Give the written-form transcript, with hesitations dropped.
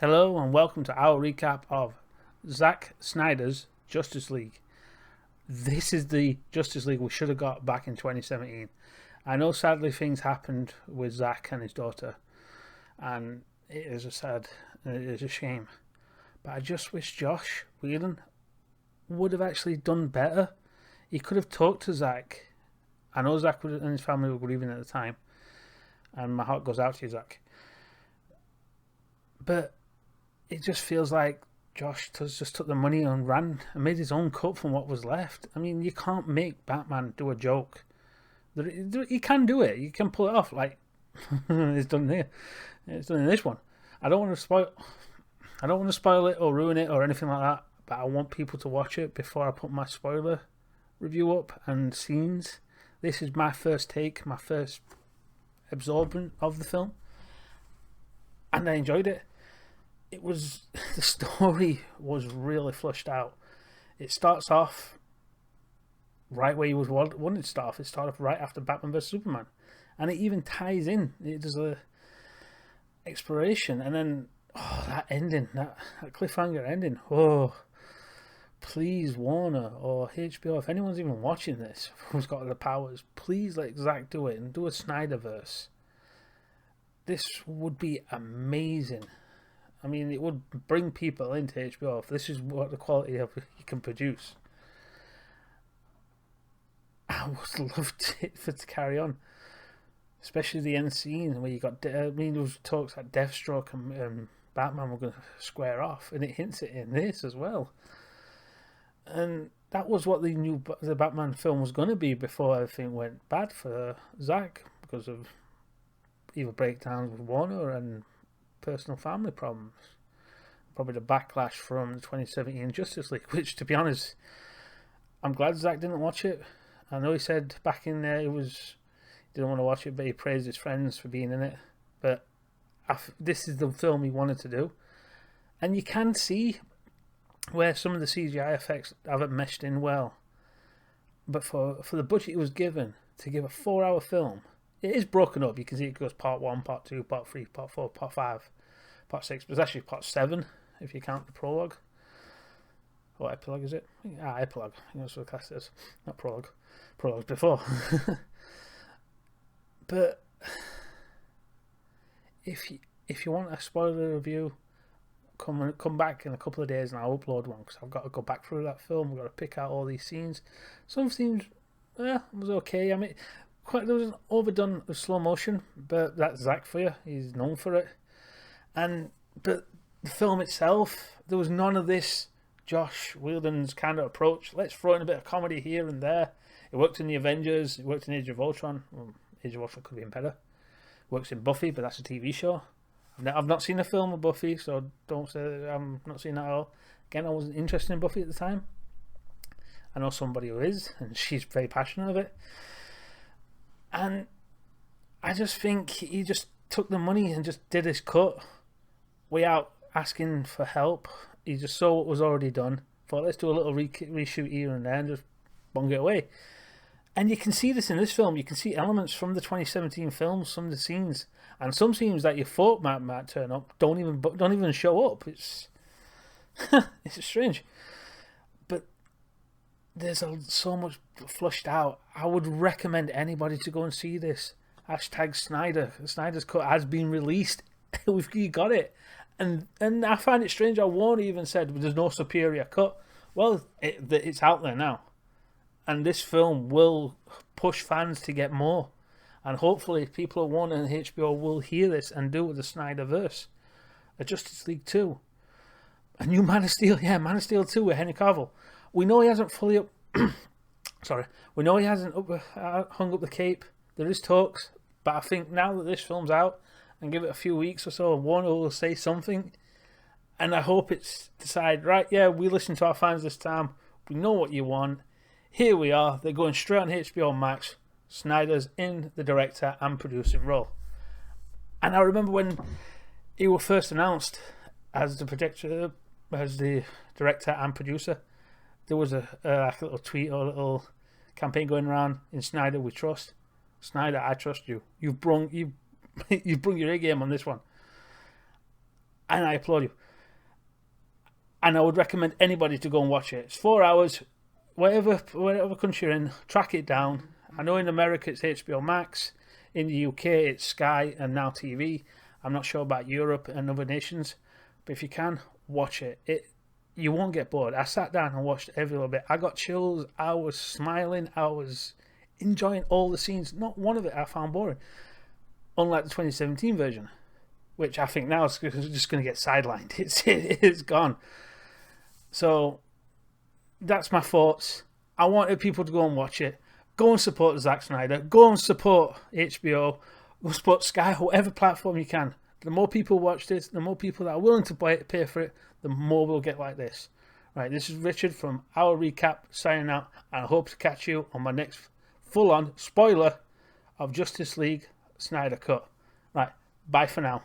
Hello and welcome to our recap of Zack Snyder's Justice League. This is the Justice League we should have got back in 2017. I know sadly things happened with Zack and his daughter, and it is it is a shame. But I just wish Joss Whedon would have actually done better. He could have talked to Zack. I know Zack and his family were grieving at the time, and my heart goes out to you, Zack. But it just feels like Joss just took the money and ran and made his own cut from what was left. I mean, you can't make Batman do a joke. He can do it. You can pull it off. Like it's done here. It's done in this one. I don't want to spoil it or ruin it or anything like that. But I want people to watch it before I put my spoiler review up and scenes. This is my first take, my first absorbment of the film, and I enjoyed it. The story was really flushed out. It starts off right where you would want it to start off. It started off right after Batman vs Superman, and it even ties in. It does a exploration, and then that ending, that cliffhanger ending. Oh, please, Warner or HBO, if anyone's even watching this, who's got the powers, please let Zack do it and do a Snyderverse. This would be amazing. I mean, it would bring people into HBO if this is what the quality of you can produce. I would love for it to carry on, especially the end scene where you got. There was talks that Deathstroke and Batman were going to square off, and it hints it in this as well. And that was what the Batman film was going to be before everything went bad for Zack because of either breakdowns with Warner and personal family problems. Probably the backlash from the 2017 Justice League, which, to be honest, I'm glad Zack didn't watch it. I know he said back in there he didn't want to watch it, but he praised his friends for being in it. But this is the film he wanted to do, and you can see where some of the CGI effects haven't meshed in well. But for the budget he was given to give a 4-hour film, it is broken up. You can see it goes part 1, part 2, part 3, part 4, part 5, part 6. But it's actually part 7 if you count the prologue. What epilogue is it? Epilogue. I think that's what the class is. Not prologue. Prologue's before. But if you want a spoiler review, come back in a couple of days and I'll upload one, because I've got to go back through that film. I've got to pick out all these scenes. Some scenes, was okay. I mean, there was an overdone of slow motion, but that's Zack for you. He's known for it. But the film itself, there was none of this Joss Whedon's kind of approach. Let's throw in a bit of comedy here and there. It worked in the Avengers. It worked in Age of Ultron. Well, Age of Ultron could have been better. It works in Buffy, but that's a TV show. I've not seen a film of Buffy, so don't say I'm not seeing that at all. Again, I wasn't interested in Buffy at the time. I know somebody who is, and she's very passionate of it. And I just think he just took the money and just did his cut without asking for help. He just saw what was already done. Thought, let's do a little reshoot here and there and just bung it away. And you can see this in this film. You can see elements from the 2017 films, some of the scenes, and some scenes that you thought might turn up don't even show up. It's it's strange. But there's so much flushed out. I would recommend anybody to go and see this. #Snyder. Snyder's Cut has been released. You got it. And I find it strange how Warner even said there's no superior cut. Well, it's out there now. And this film will push fans to get more. And hopefully people at Warner and HBO will hear this and do the Snyderverse. A Justice League 2. A new Man of Steel. Yeah, Man of Steel 2 with Henry Cavill. We know he hasn't fully up... Sorry. We know he hasn't hung up the cape. There is talks. But I think now that this film's out, and give it a few weeks or so, Warner will say something. And I hope it's decide, right, yeah, we listened to our fans this time. We know what you want. Here we are. They're going straight on HBO Max. Snyder's in the director and producing role. And I remember when he was first announced as the director and producer, there was a little tweet or a little campaign going around, in Snyder we trust. Snyder, I trust you. You've brung your A game on this one. and I applaud you. And I would recommend anybody to go and watch it. It's 4 hours, whatever country you're in, track it down. I know in America it's HBO Max, in the UK it's Sky and Now TV. I'm not sure about Europe and other nations, but if you can, watch it. You won't get bored. I sat down and watched every little bit. I got chills. I was smiling. I was enjoying all the scenes. Not one of it I found boring, unlike the 2017 version, which I think now is just going to get sidelined. It's gone. So that's my thoughts. I wanted people to go and watch it. Go and support Zack Snyder. Go and support HBO. Go support Sky, whatever platform you can. The more people watch this, the more people that are willing to pay for it, the more we'll get like this. Right, this is Richard from Our Recap signing out, and I hope to catch you on my next full-on spoiler of Justice League Snyder Cut. Right, bye for now.